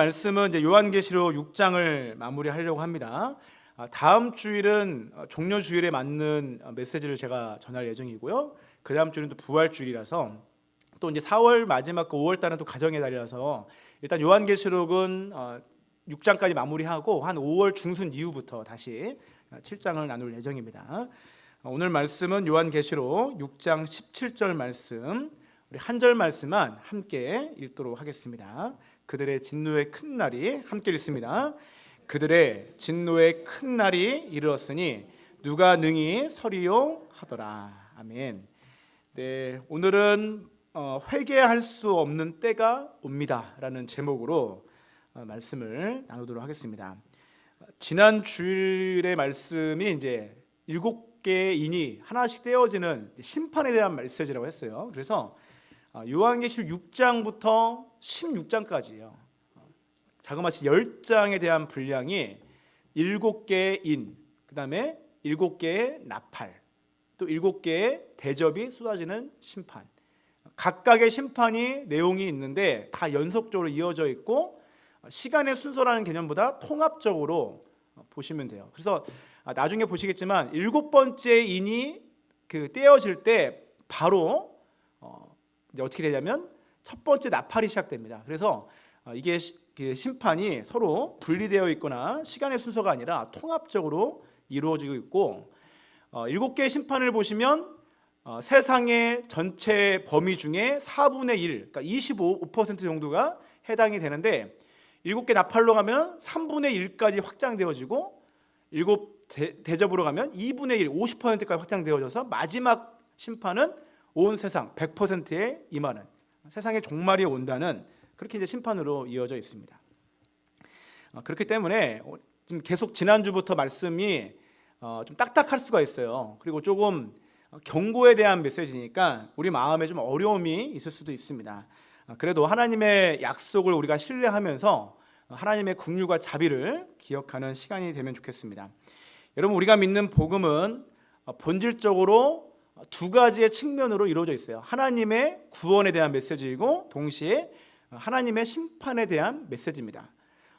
말씀은 이제 요한계시록 6장을 마무리하려고 합니다. 다음 주일은 종려 주일에 맞는 메시지를 제가 전할 예정이고요. 그 다음 주일은 또 부활 주일이라서 또 이제 4월 마지막 5월 달은 또 가정의 달이라서 일단 요한계시록은 6장까지 마무리하고 한 5월 중순 이후부터 다시 7장을 나눌 예정입니다. 오늘 말씀은 요한계시록 6장 17절 말씀, 우리 한 절 말씀만 함께 읽도록 하겠습니다. 그들의 진노의 큰 날이, 함께 읽습니다. 그들의 진노의 큰 날이 이르렀으니 누가 능히 서리요 하더라. 아멘. 네, 오늘은 회개할 수 없는 때가 옵니다라는 제목으로 말씀을 나누도록 하겠습니다. 지난 주일의 말씀이 이제 7개의 인이 하나씩 떼어지는 심판에 대한 메시지라고 했어요. 그래서 요한계시록 6장부터 16장까지요. 자그마치 10장에 대한 분량이 7개의 인, 그 다음에 7개의 나팔, 또 7개의 대접이 쏟아지는 심판. 각각의 심판이 내용이 있는데 다 연속적으로 이어져 있고 시간의 순서라는 개념보다 통합적으로 보시면 돼요. 그래서 나중에 보시겠지만 7번째 인이 떼어질 때 바로 이제 어떻게 되냐면 첫 번째 나팔이 시작됩니다. 그래서 이게 심판이 서로 분리되어 있거나 시간의 순서가 아니라 통합적으로 이루어지고 있고 7개의 심판을 보시면 세상의 전체 범위 중에 4분의 1, 그러니까 25% 정도가 해당이 되는데 7개 나팔로 가면 3분의 1까지 확장되어지고 7 대접으로 가면 2분의 1, 50%까지 확장되어져서 마지막 심판은 온 세상 100%에 임하는 세상의 종말이 온다는 그렇게 이제 심판으로 이어져 있습니다. 그렇기 때문에 지금 계속 지난주부터 말씀이 좀 딱딱할 수가 있어요. 그리고 조금 경고에 대한 메시지니까 우리 마음에 좀 어려움이 있을 수도 있습니다. 그래도 하나님의 약속을 우리가 신뢰하면서 하나님의 긍휼과 자비를 기억하는 시간이 되면 좋겠습니다. 여러분, 우리가 믿는 복음은 본질적으로 두 가지의 측면으로 이루어져 있어요. 하나님의 구원에 대한 메시지이고 동시에 하나님의 심판에 대한 메시지입니다.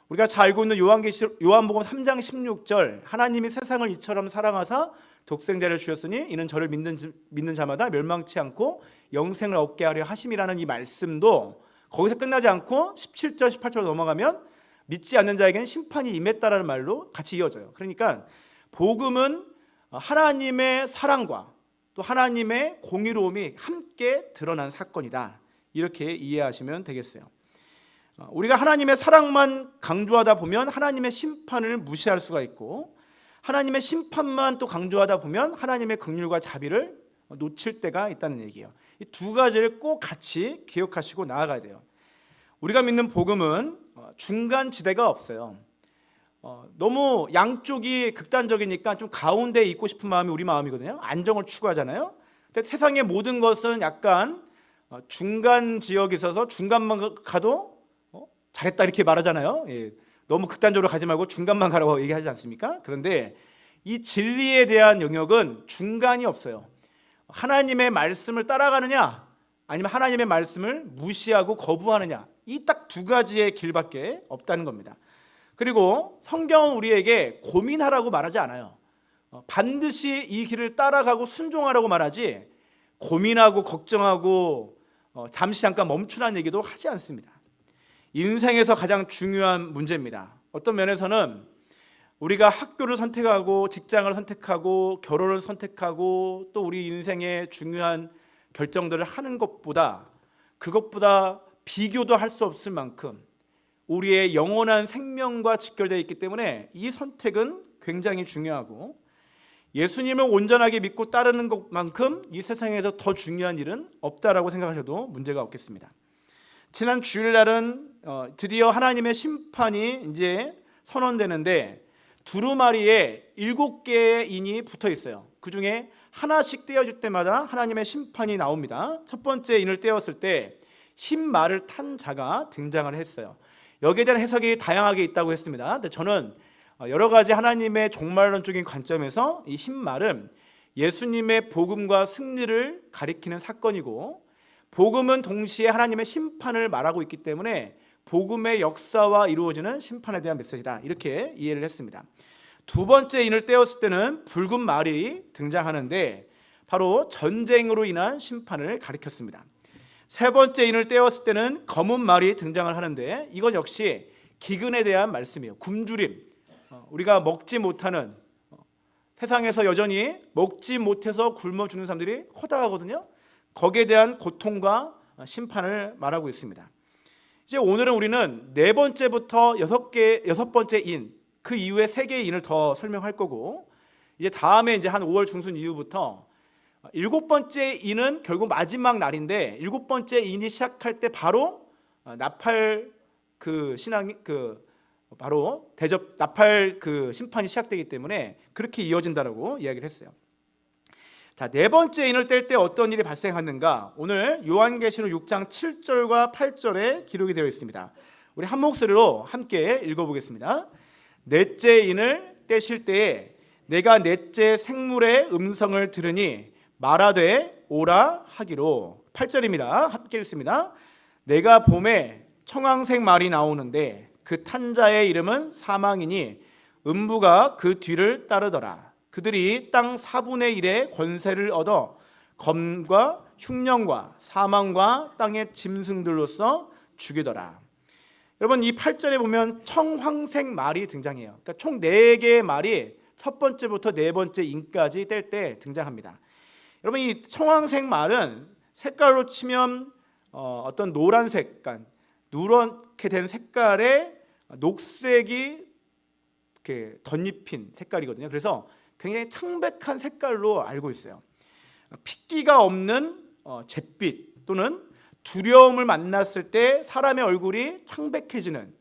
우리가 잘 알고 있는 요한복음 3장 16절, 하나님이 세상을 이처럼 사랑하사 독생자를 주셨으니 이는 저를 믿는 자마다 멸망치 않고 영생을 얻게 하려 하심이라는 이 말씀도 거기서 끝나지 않고 17절 18절 넘어가면 믿지 않는 자에게는 심판이 임했다라는 말로 같이 이어져요. 그러니까 복음은 하나님의 사랑과 또 하나님의 공의로움이 함께 드러난 사건이다, 이렇게 이해하시면 되겠어요. 우리가 하나님의 사랑만 강조하다 보면 하나님의 심판을 무시할 수가 있고, 하나님의 심판만 또 강조하다 보면 하나님의 긍휼과 자비를 놓칠 때가 있다는 얘기예요. 이 두 가지를 꼭 같이 기억하시고 나아가야 돼요. 우리가 믿는 복음은 중간 지대가 없어요. 너무 양쪽이 극단적이니까 좀 가운데에 있고 싶은 마음이 우리 마음이거든요. 안정을 추구하잖아요. 근데 세상의 모든 것은 약간 중간 지역에 있어서 중간만 가도 잘했다 이렇게 말하잖아요. 너무 극단적으로 가지 말고 중간만 가라고 얘기하지 않습니까? 그런데 이 진리에 대한 영역은 중간이 없어요. 하나님의 말씀을 따라가느냐 아니면 하나님의 말씀을 무시하고 거부하느냐, 이 딱 두 가지의 길밖에 없다는 겁니다. 그리고 성경은 우리에게 고민하라고 말하지 않아요. 반드시 이 길을 따라가고 순종하라고 말하지 고민하고 걱정하고 잠시 잠깐 멈추라는 얘기도 하지 않습니다. 인생에서 가장 중요한 문제입니다. 어떤 면에서는 우리가 학교를 선택하고 직장을 선택하고 결혼을 선택하고 또 우리 인생의 중요한 결정들을 하는 것보다, 그것보다 비교도 할 수 없을 만큼 우리의 영원한 생명과 직결되어 있기 때문에 이 선택은 굉장히 중요하고, 예수님을 온전하게 믿고 따르는 것만큼 이 세상에서 더 중요한 일은 없다라고 생각하셔도 문제가 없겠습니다. 지난 주일날은 드디어 하나님의 심판이 이제 선언되는데 두루마리에 7개의 인이 붙어 있어요. 그 중에 하나씩 떼어질 때마다 하나님의 심판이 나옵니다. 첫 번째 인을 떼었을 때 흰 말을 탄 자가 등장을 했어요. 여기에 대한 해석이 다양하게 있다고 했습니다. 근데 저는 여러 가지 하나님의 종말론적인 관점에서 이 흰 말은 예수님의 복음과 승리를 가리키는 사건이고, 복음은 동시에 하나님의 심판을 말하고 있기 때문에 복음의 역사와 이루어지는 심판에 대한 메시지다. 이렇게 이해를 했습니다. 두 번째 인을 떼었을 때는 붉은 말이 등장하는데 바로 전쟁으로 인한 심판을 가리켰습니다. 세 번째 인을 떼었을 때는 검은 말이 등장을 하는데 이건 역시 기근에 대한 말씀이에요. 굶주림, 우리가 먹지 못하는, 세상에서 여전히 먹지 못해서 굶어 죽는 사람들이 허다하거든요. 거기에 대한 고통과 심판을 말하고 있습니다. 이제 오늘은 우리는 네 번째부터 여섯 번째 인, 그 이후에 세 개의 인을 더 설명할 거고, 이제 다음에 이제 한 5월 중순 이후부터 일곱 번째 인은 결국 마지막 날인데, 일곱 번째 인이 시작할 때 바로 나팔 그 신앙이 바로 대접 나팔 그 심판이 시작되기 때문에 그렇게 이어진다라고 이야기를 했어요. 자, 네 번째 인을 뗄 때 어떤 일이 발생하는가? 오늘 요한계시록 6장 7절과 8절에 기록이 되어 있습니다. 우리 한 목소리로 함께 읽어보겠습니다. 넷째 인을 떼실 때에 내가 넷째 생물의 음성을 들으니 말하되 오라 하기로. 8절입니다. 함께 읽습니다. 내가 봄에 청황색 말이 나오는데 그 탄자의 이름은 사망이니 음부가 그 뒤를 따르더라. 그들이 땅 4분의 1의 권세를 얻어 검과 흉령과 사망과 땅의 짐승들로서 죽이더라. 여러분, 이 8절에 보면 청황색 말이 등장해요. 그러니까 총 4개의 말이 첫 번째부터 네 번째 인까지 뗄 때 등장합니다. 여러분, 이 청황색 말은 색깔로 치면 어떤 노란색, 그러니까 누렇게 된 색깔의 녹색이 이렇게 덧입힌 색깔이거든요. 그래서 굉장히 창백한 색깔로 알고 있어요. 핏기가 없는 잿빛 또는 두려움을 만났을 때 사람의 얼굴이 창백해지는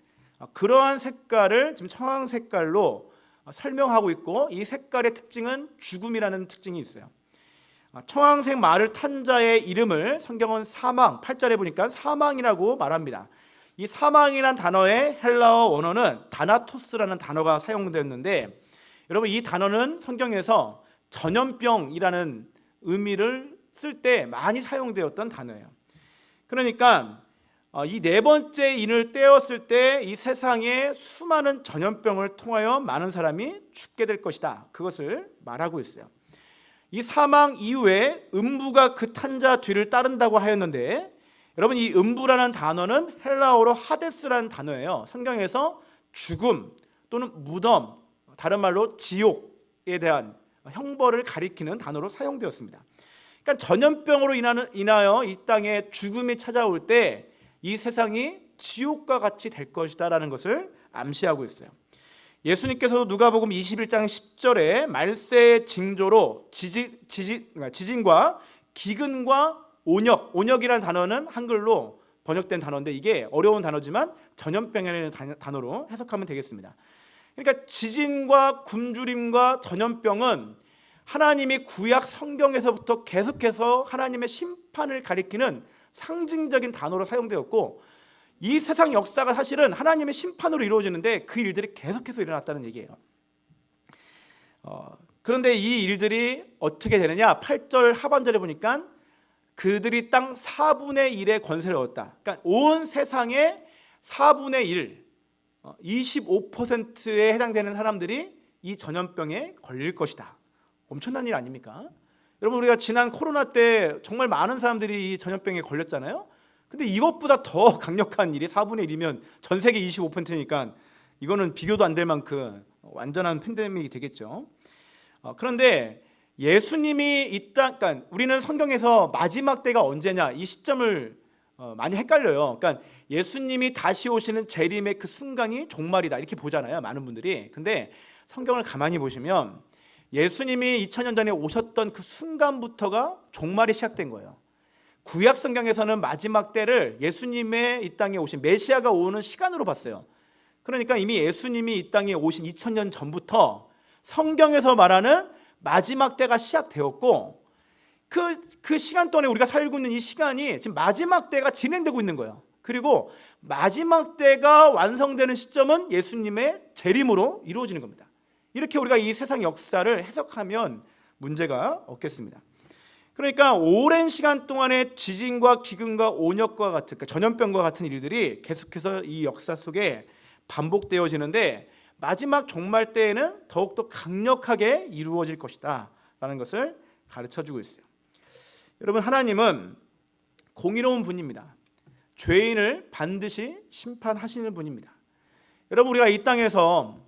그러한 색깔을 지금 청황 색깔로 설명하고 있고, 이 색깔의 특징은 죽음이라는 특징이 있어요. 청황색 말을 탄 자의 이름을 성경은 사망, 8절에 보니까 사망이라고 말합니다. 이 사망이란 단어의 헬라어 원어는 다나토스라는 단어가 사용되었는데, 여러분, 이 단어는 성경에서 전염병이라는 의미를 쓸 때 많이 사용되었던 단어예요. 그러니까 이 네 번째 인을 떼었을 때 이 세상에 수많은 전염병을 통하여 많은 사람이 죽게 될 것이다, 그것을 말하고 있어요. 이 사망 이후에 음부가 그 탄자 뒤를 따른다고 하였는데, 여러분, 이 음부라는 단어는 헬라어로 하데스라는 단어예요. 성경에서 죽음 또는 무덤, 다른 말로 지옥에 대한 형벌을 가리키는 단어로 사용되었습니다. 그러니까 전염병으로 인하여 이 땅에 죽음이 찾아올 때 이 세상이 지옥과 같이 될 것이다라는 것을 암시하고 있어요. 예수님께서도 누가복음 21장 10절에 말세의 징조로 지진과 기근과 온역이라는 단어는 한글로 번역된 단어인데, 이게 어려운 단어지만 전염병이라는 단어로 해석하면 되겠습니다. 그러니까 지진과 굶주림과 전염병은 하나님이 구약 성경에서부터 계속해서 하나님의 심판을 가리키는 상징적인 단어로 사용되었고, 이 세상 역사가 사실은 하나님의 심판으로 이루어지는데 그 일들이 계속해서 일어났다는 얘기예요. 그런데 이 일들이 어떻게 되느냐? 8절 하반절에 보니까 그들이 땅 4분의 1의 권세를 얻었다. 그러니까 온 세상의 4분의 1, 25%에 해당되는 사람들이 이 전염병에 걸릴 것이다. 엄청난 일 아닙니까? 여러분, 우리가 지난 코로나 때 정말 많은 사람들이 이 전염병에 걸렸잖아요. 근데 이것보다 더 강력한 일이 4분의 1이면 전 세계 25%니까 이거는 비교도 안 될 만큼 완전한 팬데믹이 되겠죠. 그런데 예수님이 그러니까 우리는 성경에서 마지막 때가 언제냐, 이 시점을 많이 헷갈려요. 그러니까 예수님이 다시 오시는 재림의 그 순간이 종말이다, 이렇게 보잖아요, 많은 분들이. 근데 성경을 가만히 보시면 예수님이 2000년 전에 오셨던 그 순간부터가 종말이 시작된 거예요. 구약 성경에서는 마지막 때를 예수님의 이 땅에 오신 메시아가 오는 시간으로 봤어요. 그러니까 이미 예수님이 이 땅에 오신 2000년 전부터 성경에서 말하는 마지막 때가 시작되었고, 그 시간 동안에 우리가 살고 있는 이 시간이 지금 마지막 때가 진행되고 있는 거예요. 그리고 마지막 때가 완성되는 시점은 예수님의 재림으로 이루어지는 겁니다. 이렇게 우리가 이 세상 역사를 해석하면 문제가 없겠습니다. 그러니까 오랜 시간 동안의 지진과 기근과 온역과 같은, 그러니까 전염병과 같은 일들이 계속해서 이 역사 속에 반복되어지는데 마지막 종말 때에는 더욱더 강력하게 이루어질 것이다 라는 것을 가르쳐주고 있어요. 여러분, 하나님은 공의로운 분입니다. 죄인을 반드시 심판하시는 분입니다. 여러분, 우리가 이 땅에서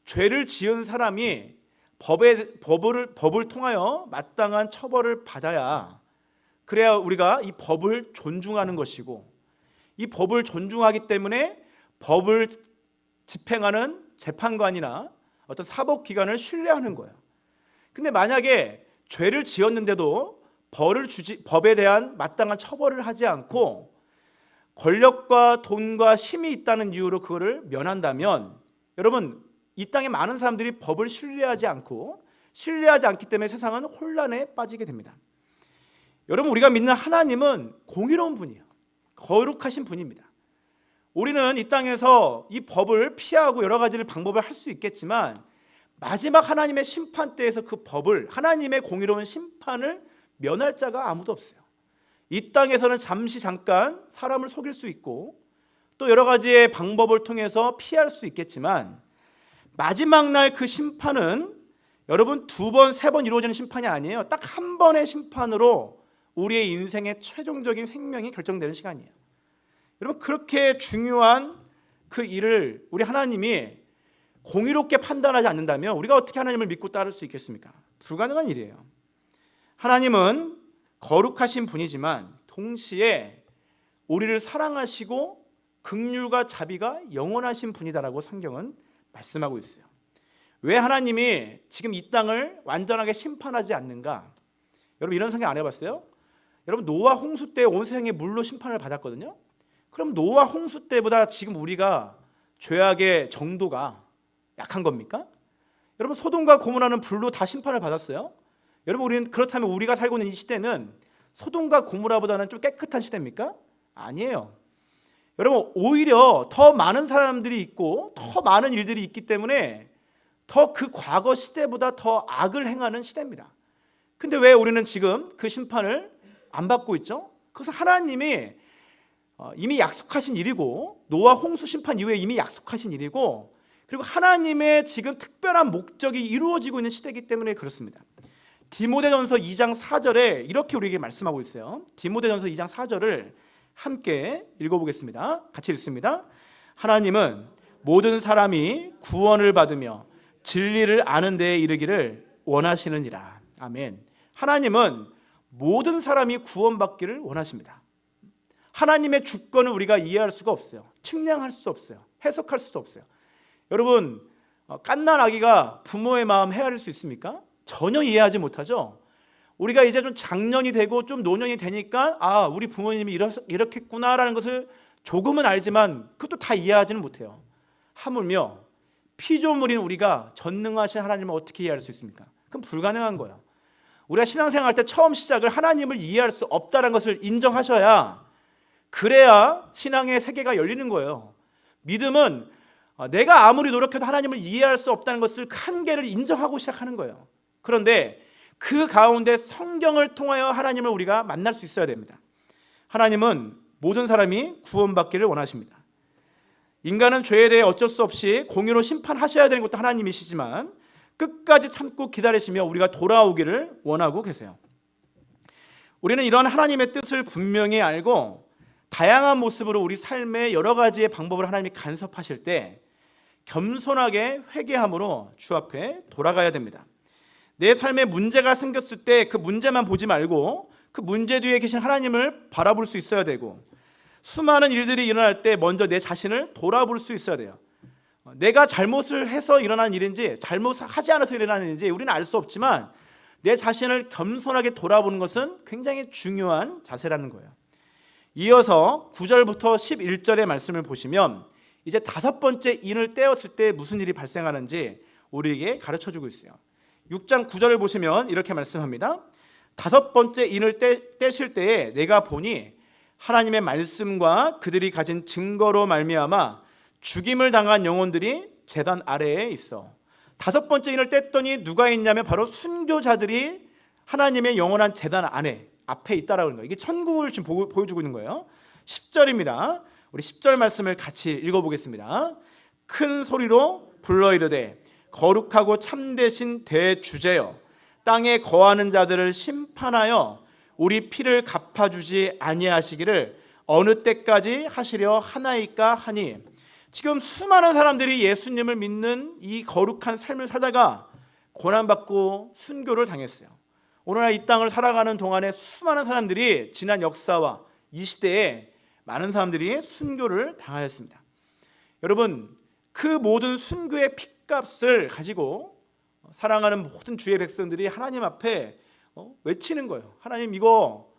죄를 지은 사람이 법을 통하여 마땅한 처벌을 받아야, 그래야 우리가 이 법을 존중하는 것이고, 이 법을 존중하기 때문에 법을 집행하는 재판관이나 어떤 사법기관을 신뢰하는 거예요. 근데 만약에 죄를 지었는데도 법에 대한 마땅한 처벌을 하지 않고 권력과 돈과 힘이 있다는 이유로 그거를 면한다면, 여러분, 이 땅에 많은 사람들이 법을 신뢰하지 않기 때문에 세상은 혼란에 빠지게 됩니다. 여러분, 우리가 믿는 하나님은 공의로운 분이에요. 거룩하신 분입니다. 우리는 이 땅에서 이 법을 피하고 여러 가지를 방법을 할 수 있겠지만 마지막 하나님의 심판 때에서 그 법을, 하나님의 공의로운 심판을 면할 자가 아무도 없어요. 이 땅에서는 잠깐 사람을 속일 수 있고 또 여러 가지의 방법을 통해서 피할 수 있겠지만 마지막 날 그 심판은 여러분 2번, 3번 이루어지는 심판이 아니에요. 딱 한 번의 심판으로 우리의 인생의 최종적인 생명이 결정되는 시간이에요. 여러분, 그렇게 중요한 그 일을 우리 하나님이 공의롭게 판단하지 않는다면 우리가 어떻게 하나님을 믿고 따를 수 있겠습니까? 불가능한 일이에요. 하나님은 거룩하신 분이지만 동시에 우리를 사랑하시고 긍휼과 자비가 영원하신 분이다라고 성경은 말씀하고 있어요. 왜 하나님이 지금 이 땅을 완전하게 심판하지 않는가? 여러분, 이런 생각 안 해봤어요? 여러분, 노아 홍수 때 온 세상이 물로 심판을 받았거든요. 그럼 노아 홍수 때보다 지금 우리가 죄악의 정도가 약한 겁니까? 여러분, 소돔과 고모라는 불로 다 심판을 받았어요. 여러분, 우리는 그렇다면 우리가 살고 있는 이 시대는 소돔과 고모라보다는 좀 깨끗한 시대입니까? 아니에요. 여러분, 오히려 더 많은 사람들이 있고 더 많은 일들이 있기 때문에 더 그 과거 시대보다 더 악을 행하는 시대입니다. 근데 왜 우리는 지금 그 심판을 안 받고 있죠? 그것은 하나님이 이미 약속하신 일이고, 노아 홍수 심판 이후에 이미 약속하신 일이고, 그리고 하나님의 지금 특별한 목적이 이루어지고 있는 시대이기 때문에 그렇습니다. 디모데전서 2장 4절에 이렇게 우리에게 말씀하고 있어요. 디모데전서 2장 4절을 함께 읽어보겠습니다. 같이 읽습니다. 하나님은 모든 사람이 구원을 받으며 진리를 아는 데에 이르기를 원하시느니라. 아멘. 하나님은 모든 사람이 구원받기를 원하십니다. 하나님의 주권을 우리가 이해할 수가 없어요. 측량할 수 없어요. 해석할 수도 없어요. 여러분, 갓난 아기가 부모의 마음 헤아릴 수 있습니까? 전혀 이해하지 못하죠. 우리가 이제 좀 장년이 되고 좀 노년이 되니까 우리 부모님이 이렇겠구나라는 것을 조금은 알지만 그것도 다 이해하지는 못해요. 하물며 피조물인 우리가 전능하신 하나님을 어떻게 이해할 수 있습니까? 그럼 불가능한 거예요. 우리가 신앙생활 할 때 처음 시작을 하나님을 이해할 수 없다는 것을 인정하셔야, 그래야 신앙의 세계가 열리는 거예요. 믿음은 내가 아무리 노력해도 하나님을 이해할 수 없다는 것을 한계를 인정하고 시작하는 거예요. 그런데 그 가운데 성경을 통하여 하나님을 우리가 만날 수 있어야 됩니다. 하나님은 모든 사람이 구원받기를 원하십니다. 인간은 죄에 대해 어쩔 수 없이 공의로 심판하셔야 되는 것도 하나님이시지만 끝까지 참고 기다리시며 우리가 돌아오기를 원하고 계세요. 우리는 이런 하나님의 뜻을 분명히 알고 다양한 모습으로 우리 삶의 여러 가지의 방법을 하나님이 간섭하실 때 겸손하게 회개함으로 주 앞에 돌아가야 됩니다. 내 삶에 문제가 생겼을 때 그 문제만 보지 말고 그 문제 뒤에 계신 하나님을 바라볼 수 있어야 되고, 수많은 일들이 일어날 때 먼저 내 자신을 돌아볼 수 있어야 돼요. 내가 잘못을 해서 일어난 일인지 잘못하지 않아서 일어나는 일인지 우리는 알 수 없지만 내 자신을 겸손하게 돌아보는 것은 굉장히 중요한 자세라는 거예요. 이어서 9절부터 11절의 말씀을 보시면 이제 5번째 인을 떼었을 때 무슨 일이 발생하는지 우리에게 가르쳐주고 있어요. 6장 9절을 보시면 이렇게 말씀합니다. 5번째 인을 떼실 때에 내가 보니 하나님의 말씀과 그들이 가진 증거로 말미암아 죽임을 당한 영혼들이 제단 아래에 있어. 5번째 인을 뗐더니 누가 있냐면 바로 순교자들이 하나님의 영원한 제단 안에 앞에 있다라고 하는 거예요. 이게 천국을 지금 보여주고 있는 거예요. 10절입니다. 우리 10절 말씀을 같이 읽어보겠습니다. 큰 소리로 불러 이르되 거룩하고 참되신 대주제여, 땅에 거하는 자들을 심판하여 우리 피를 갚아주지 아니하시기를 어느 때까지 하시려 하나이까 하니. 지금 수많은 사람들이 예수님을 믿는 이 거룩한 삶을 살다가 고난받고 순교를 당했어요. 오늘날 이 땅을 살아가는 동안에 수많은 사람들이 지난 역사와 이 시대에 많은 사람들이 순교를 당하였습니다. 여러분, 그 모든 순교의 핏값을 가지고 사랑하는 모든 주의 백성들이 하나님 앞에 외치는 거예요. 하나님, 이거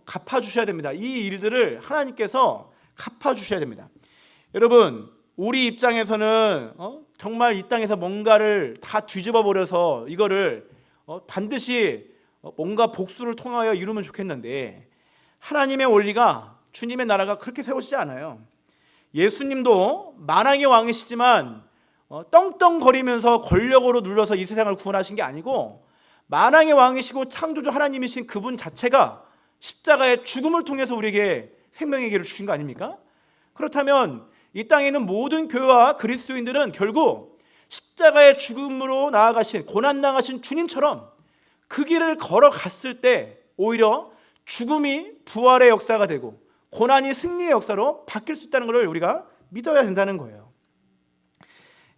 갚아주셔야 됩니다. 이 일들을 하나님께서 갚아주셔야 됩니다. 여러분, 우리 입장에서는 정말 이 땅에서 뭔가를 다 뒤집어 버려서 이거를 반드시 뭔가 복수를 통하여 이루면 좋겠는데, 하나님의 원리가, 주님의 나라가 그렇게 세워지지 않아요. 예수님도 만왕의 왕이시지만 떵떵거리면서 권력으로 눌러서 이 세상을 구원하신 게 아니고, 만왕의 왕이시고 창조주 하나님이신 그분 자체가 십자가의 죽음을 통해서 우리에게 생명의 길을 주신 거 아닙니까? 그렇다면 이 땅에 있는 모든 교회와 그리스도인들은 결국 십자가의 죽음으로 나아가신, 고난당하신 주님처럼 그 길을 걸어갔을 때 오히려 죽음이 부활의 역사가 되고 고난이 승리의 역사로 바뀔 수 있다는 것을 우리가 믿어야 된다는 거예요.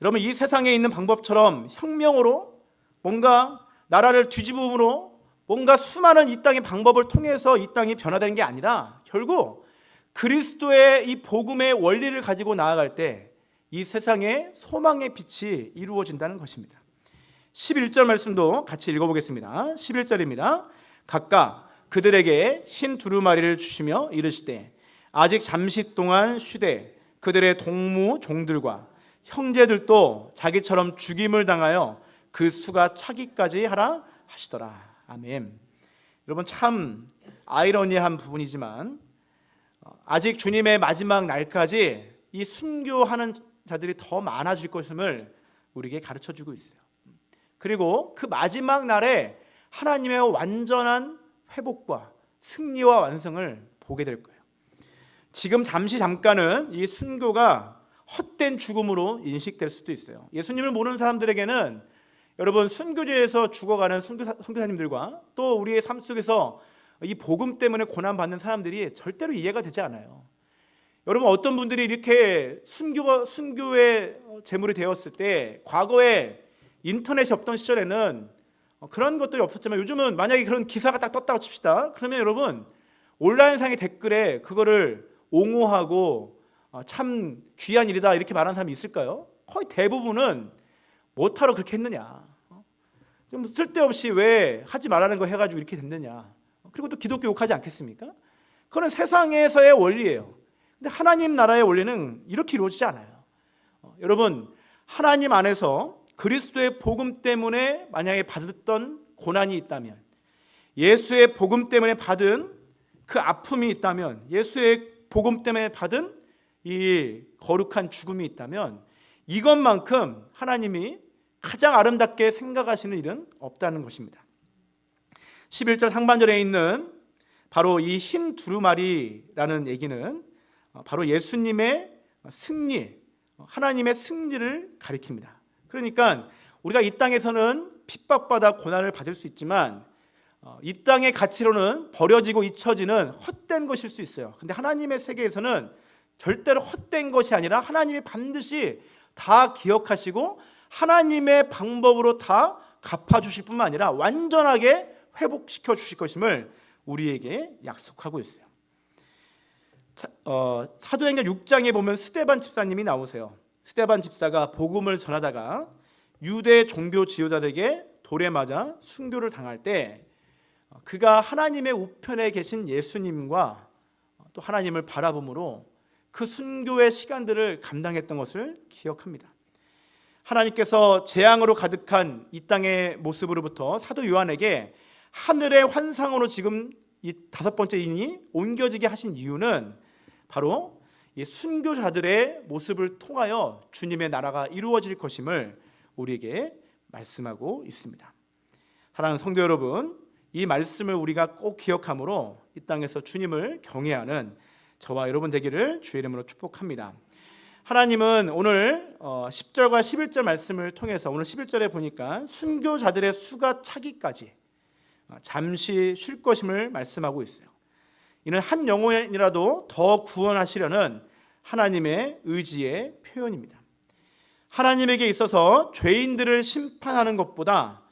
여러분, 이 세상에 있는 방법처럼 혁명으로 뭔가 나라를 뒤집음으로 뭔가 수많은 이 땅의 방법을 통해서 이 땅이 변화되는 게 아니라 결국 그리스도의 이 복음의 원리를 가지고 나아갈 때 이 세상에 소망의 빛이 이루어진다는 것입니다. 11절 말씀도 같이 읽어보겠습니다. 11절입니다. 각각 그들에게 흰 두루마리를 주시며 이르시되 아직 잠시 동안 쉬되 그들의 동무 종들과 형제들도 자기처럼 죽임을 당하여 그 수가 차기까지 하라 하시더라. 아멘. 여러분, 참 아이러니한 부분이지만 아직 주님의 마지막 날까지 이 순교하는 자들이 더 많아질 것임을 우리에게 가르쳐주고 있어요. 그리고 그 마지막 날에 하나님의 완전한 회복과 승리와 완성을 보게 될 거예요. 지금 잠깐은 이 순교가 헛된 죽음으로 인식될 수도 있어요. 예수님을 모르는 사람들에게는 여러분, 순교제에서 죽어가는 선교사님들과 또 우리의 삶 속에서 이 복음 때문에 고난받는 사람들이 절대로 이해가 되지 않아요. 여러분, 어떤 분들이 이렇게 순교의 제물이 되었을 때, 과거에 인터넷이 없던 시절에는 그런 것들이 없었지만 요즘은 만약에 그런 기사가 딱 떴다고 칩시다. 그러면 여러분, 온라인상의 댓글에 그거를 옹호하고 참 귀한 일이다 이렇게 말하는 사람이 있을까요? 거의 대부분은 뭐하러 그렇게 했느냐, 좀 쓸데없이 왜 하지 말라는 거 해가지고 이렇게 됐느냐, 그리고 또 기독교 욕하지 않겠습니까? 그건 세상에서의 원리예요. 근데 하나님 나라의 원리는 이렇게 이루어지지 않아요. 여러분, 하나님 안에서 그리스도의 복음 때문에 만약에 받았던 고난이 있다면, 예수의 복음 때문에 받은 그 아픔이 있다면, 예수의 복음 때문에 받은 이 거룩한 죽음이 있다면, 이것만큼 하나님이 가장 아름답게 생각하시는 일은 없다는 것입니다. 11절 상반절에 있는 바로 이 흰 두루마리라는 얘기는 바로 예수님의 승리, 하나님의 승리를 가리킵니다. 그러니까 우리가 이 땅에서는 핍박받아 고난을 받을 수 있지만 이 땅의 가치로는 버려지고 잊혀지는 헛된 것일 수 있어요. 근데 하나님의 세계에서는 절대로 헛된 것이 아니라 하나님이 반드시 다 기억하시고 하나님의 방법으로 다 갚아주실 뿐만 아니라 완전하게 회복시켜 주실 것임을 우리에게 약속하고 있어요. 사도행전 6장에 보면 스데반 집사님이 나오세요. 스데반 집사가 복음을 전하다가 유대 종교 지도자들에게 돌에 맞아 순교를 당할 때 그가 하나님의 우편에 계신 예수님과 또 하나님을 바라봄으로 그 순교의 시간들을 감당했던 것을 기억합니다. 하나님께서 재앙으로 가득한 이 땅의 모습으로부터 사도 요한에게 하늘의 환상으로 지금 이 5번째 인이 옮겨지게 하신 이유는 바로 이 순교자들의 모습을 통하여 주님의 나라가 이루어질 것임을 우리에게 말씀하고 있습니다. 사랑하는 성도 여러분, 이 말씀을 우리가 꼭 기억함으로 이 땅에서 주님을 경외하는 저와 여러분 되기를 주의 이름으로 축복합니다. 하나님은 오늘 10절과 11절 말씀을 통해서 오늘 11절에 보니까 순교자들의 수가 차기까지 잠시 쉴 것임을 말씀하고 있어요. 이는 한 영혼이라도 더 구원하시려는 하나님의 의지의 표현입니다. 하나님에게 있어서 죄인들을 심판하는 것보다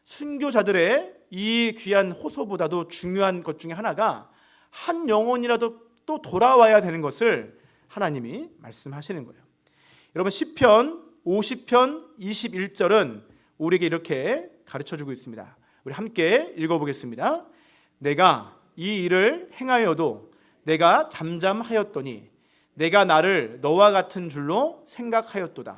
순교자들의 이 귀한 호소보다도 중요한 것 중에 하나가 한 영혼이라도 또 돌아와야 되는 것을 하나님이 말씀하시는 거예요. 여러분 시편 50편 21절은 우리에게 이렇게 가르쳐주고 있습니다. 우리 함께 읽어보겠습니다. 내가 이 일을 행하여도 내가 잠잠하였더니 내가 나를 너와 같은 줄로 생각하였도다.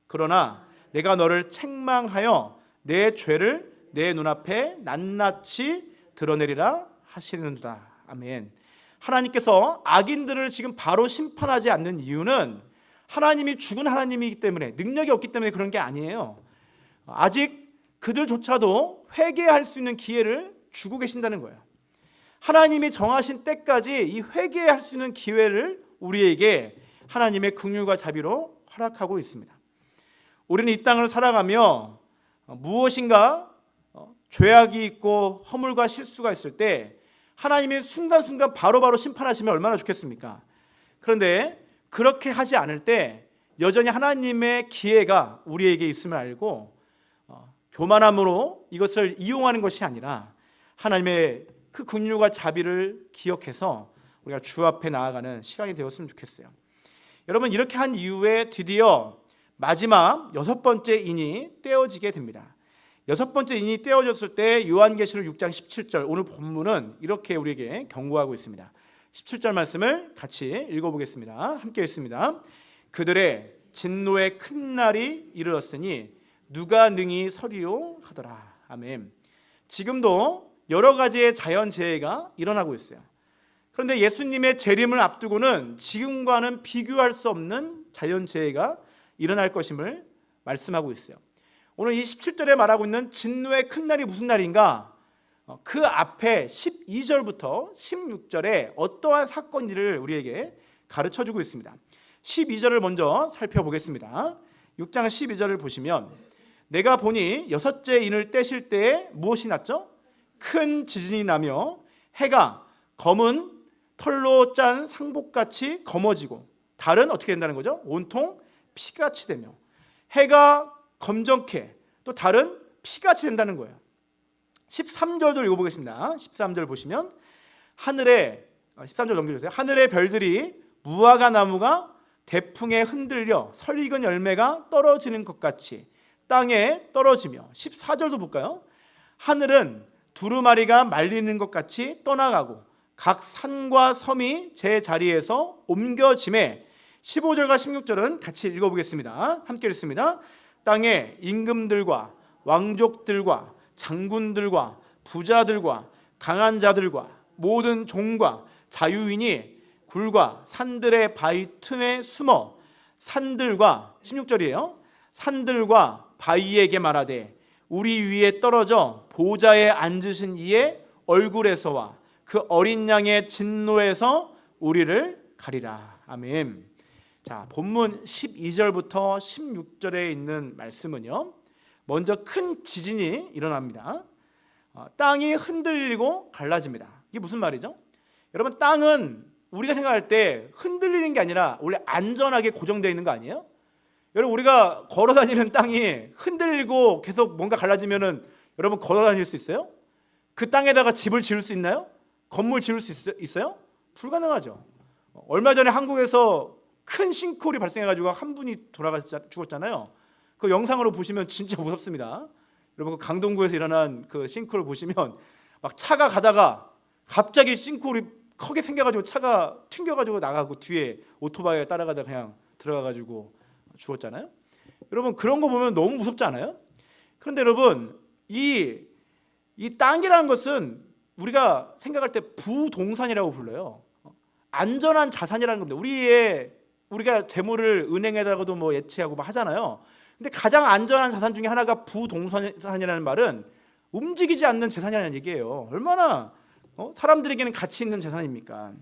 그러나 내가 너를 책망하여 내 죄를 내 눈앞에 낱낱이 드러내리라 하시는도다. 아멘. 하나님께서 악인들을 지금 바로 심판하지 않는 이유는 하나님이 죽은 하나님이기 때문에, 능력이 없기 때문에 그런 게 아니에요. 아직 그들조차도 회개할 수 있는 기회를 주고 계신다는 거예요. 하나님이 정하신 때까지 이 회개할 수 있는 기회를 우리에게 하나님의 긍휼과 자비로 허락하고 있습니다. 우리는 이 땅을 살아가며 무엇인가 죄악이 있고 허물과 실수가 있을 때 하나님이 순간순간 바로바로 심판하시면 얼마나 좋겠습니까? 그런데 그렇게 하지 않을 때 여전히 하나님의 기회가 우리에게 있음을 알고 교만함으로 이것을 이용하는 것이 아니라 하나님의 그 긍휼과 자비를 기억해서 우리가 주 앞에 나아가는 시간이 되었으면 좋겠어요. 여러분 이렇게 한 이후에 드디어 마지막 6번째 인이 떼어지게 됩니다. 6번째 인이 떼어졌을 때 요한계시록 6장 17절 오늘 본문은 이렇게 우리에게 경고하고 있습니다. 17절 말씀을 같이 읽어보겠습니다. 함께 읽습니다. 그들의 진노의 큰 날이 이르렀으니 누가 능히 서리요 하더라. 아멘. 지금도 여러 가지의 자연재해가 일어나고 있어요. 그런데 예수님의 재림을 앞두고는 지금과는 비교할 수 없는 자연재해가 일어날 것임을 말씀하고 있어요. 오늘 이 17절에 말하고 있는 진노의 큰 날이 무슨 날인가? 그 앞에 12절부터 16절에 어떠한 사건들을 우리에게 가르쳐주고 있습니다. 12절을 먼저 살펴보겠습니다. 6장 12절을 보시면 내가 보니 6째 인을 떼실 때에 무엇이 났죠? 큰 지진이 나며 해가 검은 털로 짠 상복같이 검어지고 달은 어떻게 된다는 거죠? 온통 피같이 되며 해가 검정케 또 달은 피같이 된다는 거예요. 13절도 읽어보겠습니다. 13절 보시면 하늘에 13절 넘겨주세요. 하늘의 별들이 무화과 나무가 대풍에 흔들려 설익은 열매가 떨어지는 것 같이 땅에 떨어지며 14절도 볼까요? 하늘은 두루마리가 말리는 것 같이 떠나가고 각 산과 섬이 제 자리에서 옮겨짐에 15절과 16절은 같이 읽어보겠습니다. 함께 읽습니다. 땅에 임금들과 왕족들과 장군들과 부자들과 강한 자들과 모든 종과 자유인이 굴과 산들의 바위 틈에 숨어 산들과 16절이에요. 산들과 바위에게 말하되 우리 위에 떨어져 보좌에 앉으신 이의 얼굴에서와 그 어린 양의 진노에서 우리를 가리라. 아멘. 자, 본문 12절부터 16절에 있는 말씀은요. 먼저 큰 지진이 일어납니다. 땅이 흔들리고 갈라집니다. 이게 무슨 말이죠? 여러분 땅은 우리가 생각할 때 흔들리는 게 아니라 원래 안전하게 고정되어 있는 거 아니에요? 여러분 우리가 걸어 다니는 땅이 흔들리고 계속 뭔가 갈라지면은 여러분 걸어 다닐 수 있어요? 그 땅에다가 집을 지을 수 있나요? 건물 지을 수 있어요? 불가능하죠. 얼마 전에 한국에서 큰 싱크홀이 발생해가지고 한 분이 죽었잖아요. 그 영상으로 보시면 진짜 무섭습니다. 여러분 그 강동구에서 일어난 그 싱크홀 보시면 막 차가 가다가 갑자기 싱크홀이 크게 생겨가지고 차가 튕겨가지고 나가고 뒤에 오토바이에 따라가다가 그냥 들어가가지고 죽었잖아요. 여러분 그런 거 보면 너무 무섭지 않아요? 그런데 여러분 이 땅이라는 것은 우리가 생각할 때 부동산이라고 불러요. 안전한 자산이라는 겁니다. 우리가 재물을 은행에다가도 뭐 예치하고 막 하잖아요. 근데 가장 안전한 자산 중에 하나가 부동산이라는 말은 움직이지 않는 재산이라는 얘기예요. 얼마나 사람들에게는 가치 있는 재산입니까?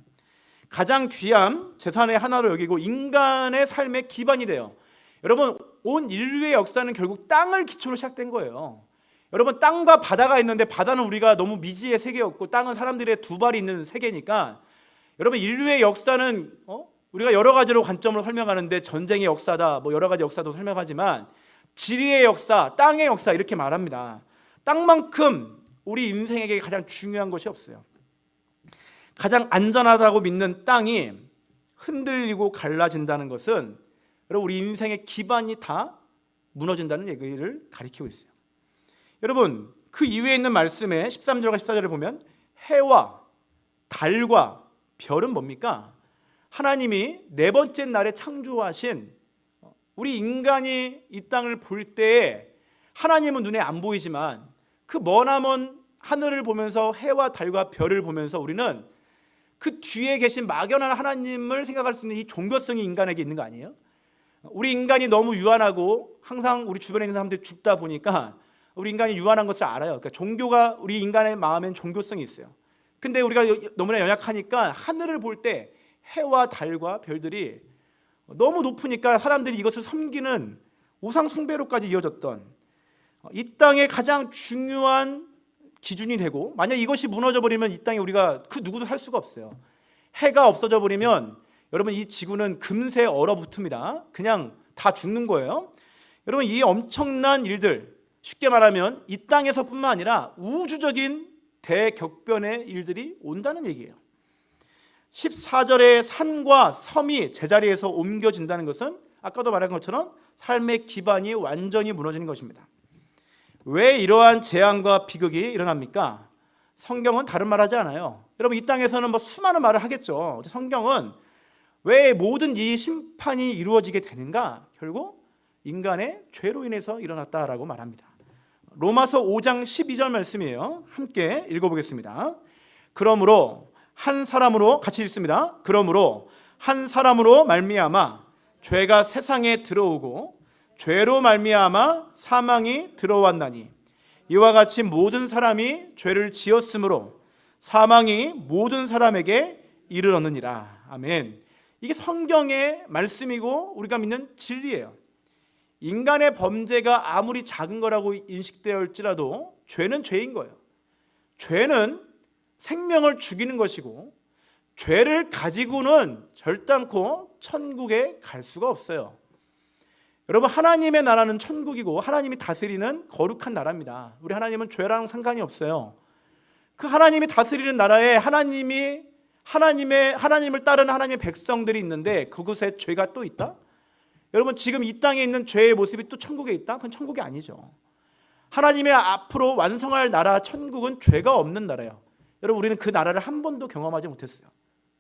가장 귀한 재산의 하나로 여기고 인간의 삶의 기반이 돼요. 여러분, 온 인류의 역사는 결국 땅을 기초로 시작된 거예요. 여러분, 땅과 바다가 있는데 바다는 우리가 너무 미지의 세계였고 땅은 사람들의 두 발이 있는 세계니까 여러분, 인류의 역사는 우리가 여러 가지로 관점으로 설명하는데 전쟁의 역사다, 뭐 여러 가지 역사도 설명하지만 지리의 역사, 땅의 역사 이렇게 말합니다. 땅만큼 우리 인생에게 가장 중요한 것이 없어요. 가장 안전하다고 믿는 땅이 흔들리고 갈라진다는 것은 여러분, 우리 인생의 기반이 다 무너진다는 얘기를 가리키고 있어요. 여러분, 그 이후에 있는 말씀에 13절과 14절을 보면 해와 달과 별은 뭡니까? 하나님이 네 번째 날에 창조하신, 우리 인간이 이 땅을 볼 때에 하나님은 눈에 안 보이지만 그 머나먼 하늘을 보면서 해와 달과 별을 보면서 우리는 그 뒤에 계신 막연한 하나님을 생각할 수 있는 이 종교성이 인간에게 있는 거 아니에요? 우리 인간이 너무 유한하고 항상 우리 주변에 있는 사람들이 죽다 보니까 우리 인간이 유한한 것을 알아요. 그러니까 종교가 우리 인간의 마음엔 종교성이 있어요. 근데 우리가 너무나 연약하니까 하늘을 볼 때 해와 달과 별들이 너무 높으니까 사람들이 이것을 섬기는 우상 숭배로까지 이어졌던 이 땅의 가장 중요한 기준이 되고, 만약 이것이 무너져 버리면 이 땅에 우리가 그 누구도 살 수가 없어요. 해가 없어져 버리면 여러분, 이 지구는 금세 얼어붙습니다. 그냥 다 죽는 거예요. 여러분, 이 엄청난 일들, 쉽게 말하면 이 땅에서뿐만 아니라 우주적인 대격변의 일들이 온다는 얘기예요. 14절에 산과 섬이 제자리에서 옮겨진다는 것은 아까도 말한 것처럼 삶의 기반이 완전히 무너지는 것입니다. 왜 이러한 재앙과 비극이 일어납니까? 성경은 다른 말 하지 않아요. 여러분, 이 땅에서는 뭐 수많은 말을 하겠죠. 성경은 왜 모든 이 심판이 이루어지게 되는가? 결국 인간의 죄로 인해서 일어났다라고 말합니다. 로마서 5장 12절 말씀이에요. 함께 읽어보겠습니다. 그러므로 한 사람으로, 같이 읽습니다. 그러므로 한 사람으로 말미암아 죄가 세상에 들어오고 죄로 말미암아 사망이 들어왔나니 이와 같이 모든 사람이 죄를 지었으므로 사망이 모든 사람에게 이르렀느니라. 아멘. 이게 성경의 말씀이고 우리가 믿는 진리예요. 인간의 범죄가 아무리 작은 거라고 인식되었을지라도 죄는 죄인 거예요. 죄는 생명을 죽이는 것이고 죄를 가지고는 절단코 천국에 갈 수가 없어요. 여러분, 하나님의 나라는 천국이고 하나님이 다스리는 거룩한 나라입니다. 우리 하나님은 죄랑 상관이 없어요. 그 하나님이 다스리는 나라에 하나님을 따르는 하나님의 백성들이 있는데 그곳에 죄가 또 있다? 여러분, 지금 이 땅에 있는 죄의 모습이 또 천국에 있다? 그건 천국이 아니죠. 하나님의 앞으로 완성할 나라 천국은 죄가 없는 나라예요. 여러분, 우리는 그 나라를 한 번도 경험하지 못했어요.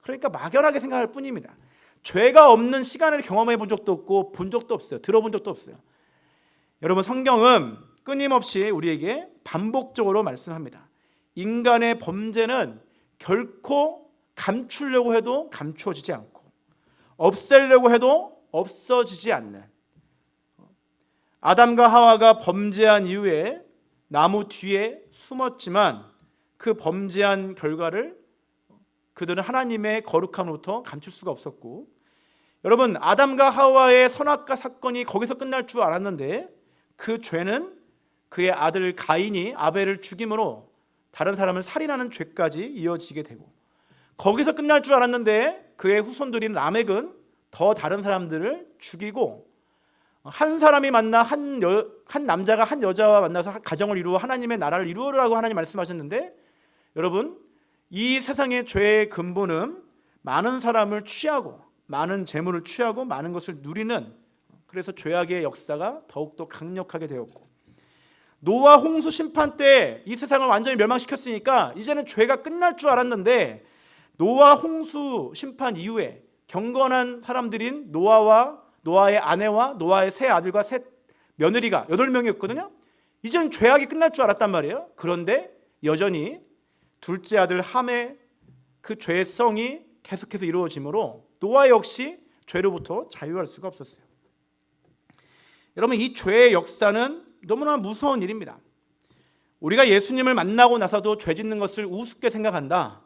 그러니까 막연하게 생각할 뿐입니다. 죄가 없는 시간을 경험해 본 적도 없고 본 적도 없어요. 들어본 적도 없어요. 여러분, 성경은 끊임없이 우리에게 반복적으로 말씀합니다. 인간의 범죄는 결코 감추려고 해도 감추어지지 않고 없애려고 해도 없어지지 않는, 아담과 하와가 범죄한 이후에 나무 뒤에 숨었지만 그 범죄한 결과를 그들은 하나님의 거룩함으로부터 감출 수가 없었고, 여러분, 아담과 하와의 선악과 사건이 거기서 끝날 줄 알았는데 그 죄는 그의 아들 가인이 아벨을 죽임으로 다른 사람을 살인하는 죄까지 이어지게 되고, 거기서 끝날 줄 알았는데 그의 후손들인 라멕은 더 다른 사람들을 죽이고, 한 사람이 만나 한 남자가 한 여자와 만나서 가정을 이루어 하나님의 나라를 이루어라고 하나님 말씀하셨는데, 여러분, 이 세상의 죄의 근본은 많은 사람을 취하고 많은 재물을 취하고 많은 것을 누리는, 그래서 죄악의 역사가 더욱더 강력하게 되었고, 노아 홍수 심판 때 이 세상을 완전히 멸망시켰으니까 이제는 죄가 끝날 줄 알았는데 노아 홍수 심판 이후에 경건한 사람들인 노아의 아내와 노아의 세 아들과 세 며느리가 8명이었거든요. 이제는 죄악이 끝날 줄 알았단 말이에요. 그런데 여전히 둘째 아들 함의 그 죄성이 계속해서 이루어지므로 노아 역시 죄로부터 자유할 수가 없었어요. 여러분, 이 죄의 역사는 너무나 무서운 일입니다. 우리가 예수님을 만나고 나서도 죄 짓는 것을 우습게 생각한다.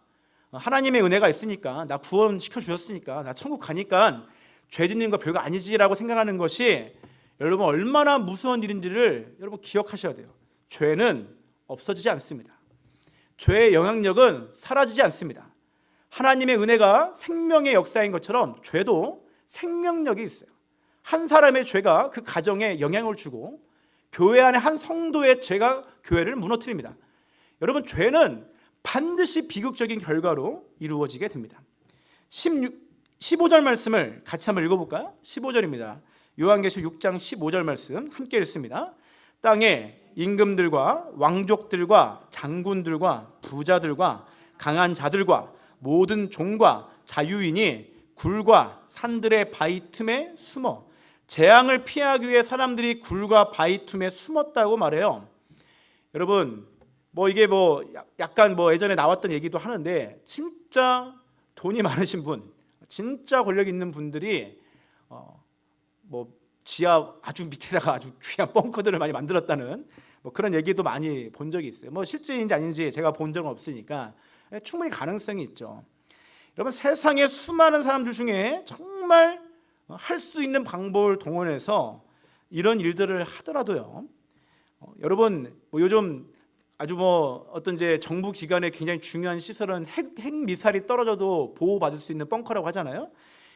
하나님의 은혜가 있으니까, 나 구원시켜 주셨으니까, 나 천국 가니까 죄 짓는 거 별거 아니지라고 생각하는 것이 여러분 얼마나 무서운 일인지를 여러분 기억하셔야 돼요. 죄는 없어지지 않습니다. 죄의 영향력은 사라지지 않습니다. 하나님의 은혜가 생명의 역사인 것처럼 죄도 생명력이 있어요. 한 사람의 죄가 그 가정에 영향을 주고 교회 안에 한 성도의 죄가 교회를 무너뜨립니다. 여러분, 죄는 반드시 비극적인 결과로 이루어지게 됩니다. 15절 말씀을 같이 한번 읽어볼까요? 15절입니다. 요한계시록 6장 15절 말씀 함께 읽습니다. 땅에 임금들과 왕족들과 장군들과 부자들과 강한 자들과 모든 종과 자유인이 굴과 산들의 바위 틈에 숨어, 재앙을 피하기 위해 사람들이 굴과 바위 틈에 숨었다고 말해요. 여러분, 이게 약간 예전에 나왔던 얘기도 하는데, 진짜 돈이 많으신 분, 진짜 권력 있는 분들이 지하 아주 밑에다가 아주 귀한 벙커들을 많이 만들었다는 그런 얘기도 많이 본 적이 있어요. 실제인지 아닌지 제가 본 적은 없으니까 충분히 가능성이 있죠. 여러분, 세상에 수많은 사람들 중에 정말 할 수 있는 방법을 동원해서 이런 일들을 하더라도요, 여러분, 요즘 아주 어떤 이제 정부 기관의 굉장히 중요한 시설은 핵 미사일이 떨어져도 보호받을 수 있는 벙커라고 하잖아요.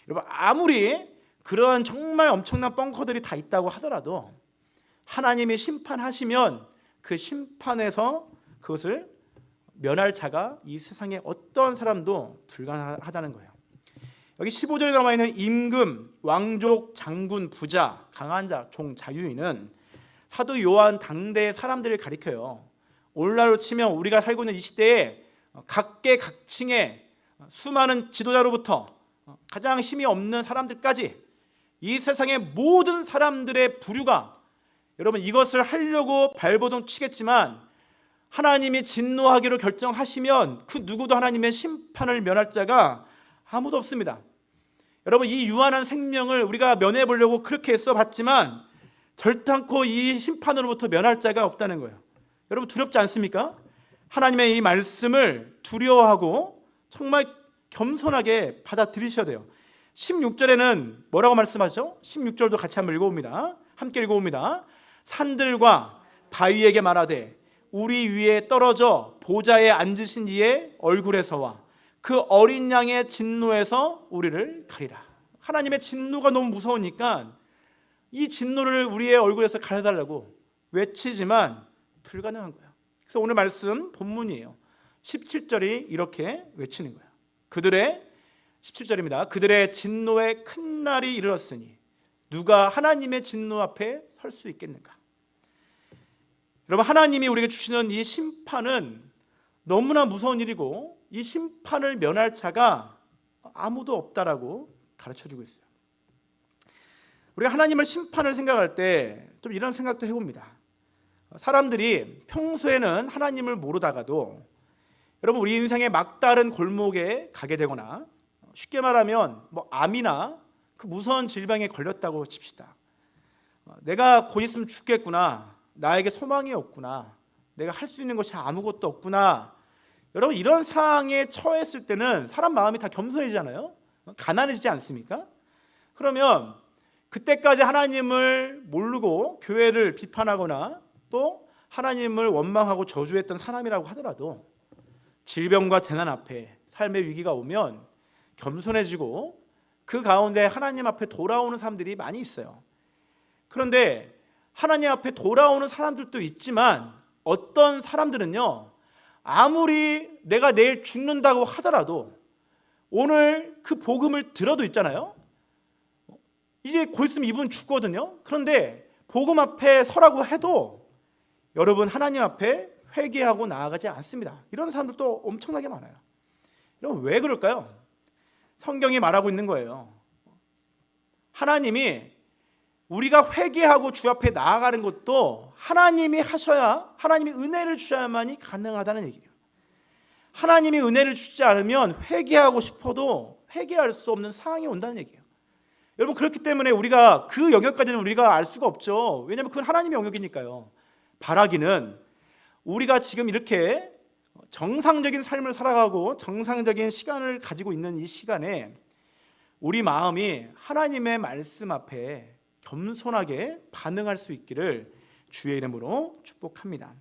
여러분, 아무리 그런 정말 엄청난 벙커들이 다 있다고 하더라도 하나님이 심판하시면 그 심판에서 그것을 면할 자가 이 세상에 어떤 사람도 불가능하다는 거예요. 여기 15절에 나와 있는 임금, 왕족, 장군, 부자, 강한 자, 종, 자유인은 사도 요한 당대의 사람들을 가리켜요. 오늘날로 치면 우리가 살고 있는 이 시대에 각계각층의 수많은 지도자로부터 가장 힘이 없는 사람들까지 이 세상의 모든 사람들의 부류가, 여러분, 이것을 하려고 발버둥 치겠지만 하나님이 진노하기로 결정하시면 그 누구도 하나님의 심판을 면할 자가 아무도 없습니다. 여러분, 이 유한한 생명을 우리가 면해보려고 그렇게 애써봤지만 절단코 이 심판으로부터 면할 자가 없다는 거예요. 여러분, 두렵지 않습니까? 하나님의 이 말씀을 두려워하고 정말 겸손하게 받아들이셔야 돼요. 16절에는 뭐라고 말씀하죠? 16절도 같이 한번 읽어봅니다. 함께 읽어봅니다. 산들과 바위에게 말하되 우리 위에 떨어져 보좌에 앉으신 이의 얼굴에서와 그 어린 양의 진노에서 우리를 가리라. 하나님의 진노가 너무 무서우니까 이 진노를 우리의 얼굴에서 가려달라고 외치지만 불가능한 거예요. 그래서 오늘 말씀 본문이에요. 17절이 이렇게 외치는 거예요. 17절입니다. 그들의 진노의 큰 날이 이르렀으니 누가 하나님의 진노 앞에 설 수 있겠는가? 여러분, 하나님이 우리에게 주시는 이 심판은 너무나 무서운 일이고 이 심판을 면할 자가 아무도 없다라고 가르쳐주고 있어요. 우리가 하나님을 심판을 생각할 때 좀 이런 생각도 해봅니다. 사람들이 평소에는 하나님을 모르다가도 여러분, 우리 인생의 막다른 골목에 가게 되거나 쉽게 말하면 암이나 그 무서운 질병에 걸렸다고 칩시다. 내가 곧 있으면 죽겠구나, 나에게 소망이 없구나, 내가 할 수 있는 것이 아무것도 없구나. 여러분, 이런 상황에 처했을 때는 사람 마음이 다 겸손해지잖아요. 가난해지지 않습니까? 그러면 그때까지 하나님을 모르고 교회를 비판하거나 또 하나님을 원망하고 저주했던 사람이라고 하더라도 질병과 재난 앞에 삶의 위기가 오면 겸손해지고 그 가운데 하나님 앞에 돌아오는 사람들이 많이 있어요. 그런데 하나님 앞에 돌아오는 사람들도 있지만 어떤 사람들은요, 아무리 내가 내일 죽는다고 하더라도 오늘 그 복음을 들어도 있잖아요. 이게 곧 있으면 이분 죽거든요. 그런데 복음 앞에 서라고 해도 여러분, 하나님 앞에 회개하고 나아가지 않습니다. 이런 사람들도 엄청나게 많아요. 여러분, 왜 그럴까요? 성경이 말하고 있는 거예요. 하나님이 우리가 회개하고 주 앞에 나아가는 것도 하나님이 하셔야, 하나님이 은혜를 주셔야만이 가능하다는 얘기예요. 하나님이 은혜를 주지 않으면 회개하고 싶어도 회개할 수 없는 상황이 온다는 얘기예요. 여러분, 그렇기 때문에 우리가 그 영역까지는 우리가 알 수가 없죠. 왜냐하면 그건 하나님의 영역이니까요. 바라기는 우리가 지금 이렇게 정상적인 삶을 살아가고 정상적인 시간을 가지고 있는 이 시간에 우리 마음이 하나님의 말씀 앞에 겸손하게 반응할 수 있기를 주의 이름으로 축복합니다.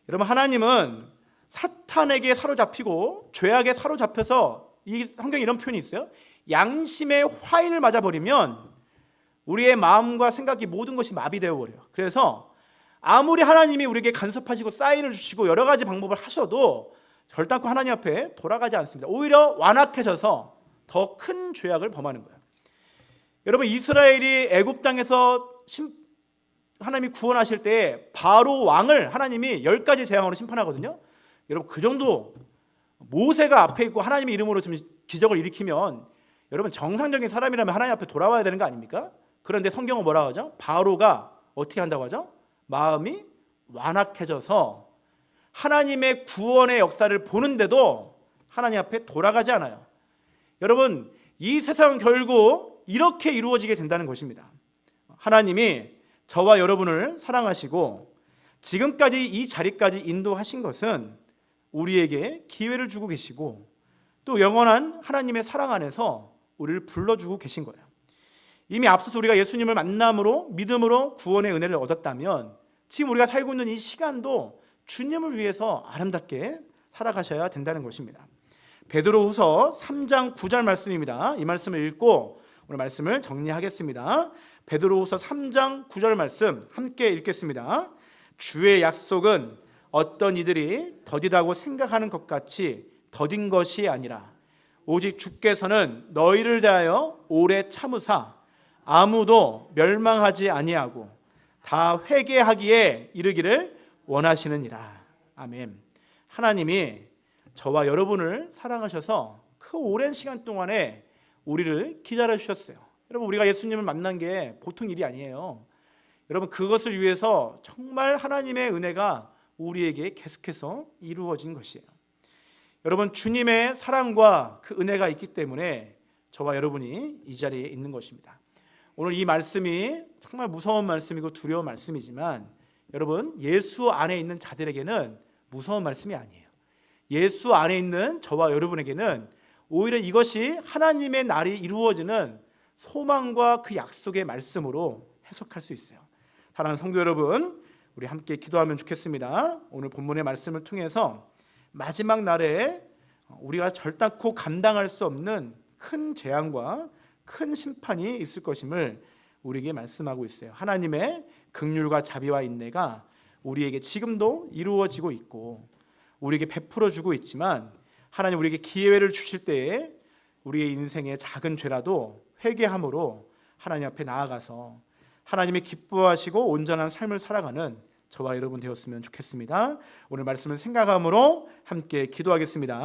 여러분, 하나님은 사탄에게 사로잡히고 죄악에 사로잡혀서, 이 성경에 이런 표현이 있어요. 양심의 화인을 맞아버리면 우리의 마음과 생각이 모든 것이 마비되어 버려요. 그래서 아무리 하나님이 우리에게 간섭하시고 사인을 주시고 여러 가지 방법을 하셔도 결단코 하나님 앞에 돌아가지 않습니다. 오히려 완악해져서 더 큰 죄악을 범하는 거예요. 여러분, 이스라엘이 애굽 땅에서 하나님이 구원하실 때 바로 왕을 하나님이 10가지 재앙으로 심판하거든요. 여러분, 그 정도 모세가 앞에 있고 하나님의 이름으로 좀 기적을 일으키면 여러분, 정상적인 사람이라면 하나님 앞에 돌아와야 되는 거 아닙니까? 그런데 성경은 뭐라고 하죠? 바로가 어떻게 한다고 하죠? 마음이 완악해져서 하나님의 구원의 역사를 보는데도 하나님 앞에 돌아가지 않아요. 여러분, 이 세상은 결국 이렇게 이루어지게 된다는 것입니다. 하나님이 저와 여러분을 사랑하시고 지금까지 이 자리까지 인도하신 것은 우리에게 기회를 주고 계시고 또 영원한 하나님의 사랑 안에서 우리를 불러주고 계신 거예요. 이미 앞서서 우리가 예수님을 만남으로 믿음으로 구원의 은혜를 얻었다면 지금 우리가 살고 있는 이 시간도 주님을 위해서 아름답게 살아가셔야 된다는 것입니다. 베드로후서 3장 9절 말씀입니다. 이 말씀을 읽고 오늘 말씀을 정리하겠습니다. 베드로후서 3장 9절 말씀 함께 읽겠습니다. 주의 약속은 어떤 이들이 더디다고 생각하는 것 같이 더딘 것이 아니라 오직 주께서는 너희를 대하여 오래 참으사 아무도 멸망하지 아니하고 다 회개하기에 이르기를 원하시느니라. 아멘. 하나님이 저와 여러분을 사랑하셔서 그 오랜 시간 동안에 우리를 기다려 주셨어요. 여러분, 우리가 예수님을 만난 게 보통 일이 아니에요. 여러분, 그것을 위해서 정말 하나님의 은혜가 우리에게 계속해서 이루어진 것이에요. 여러분, 주님의 사랑과 그 은혜가 있기 때문에 저와 여러분이 이 자리에 있는 것입니다. 오늘 이 말씀이 정말 무서운 말씀이고 두려운 말씀이지만 여러분, 예수 안에 있는 자들에게는 무서운 말씀이 아니에요. 예수 안에 있는 저와 여러분에게는 오히려 이것이 하나님의 날이 이루어지는 소망과 그 약속의 말씀으로 해석할 수 있어요. 사랑하는 성도 여러분, 우리 함께 기도하면 좋겠습니다. 오늘 본문의 말씀을 통해서 마지막 날에 우리가 결단코 감당할 수 없는 큰 재앙과 큰 심판이 있을 것임을 우리에게 말씀하고 있어요. 하나님의 긍휼과 자비와 인내가 우리에게 지금도 이루어지고 있고 우리에게 베풀어 주고 있지만 하나님 우리에게 기회를 주실 때에 우리의 인생의 작은 죄라도 회개함으로 하나님 앞에 나아가서 하나님이 기뻐하시고 온전한 삶을 살아가는 저와 여러분 되었으면 좋겠습니다. 오늘 말씀을 생각함으로 함께 기도하겠습니다.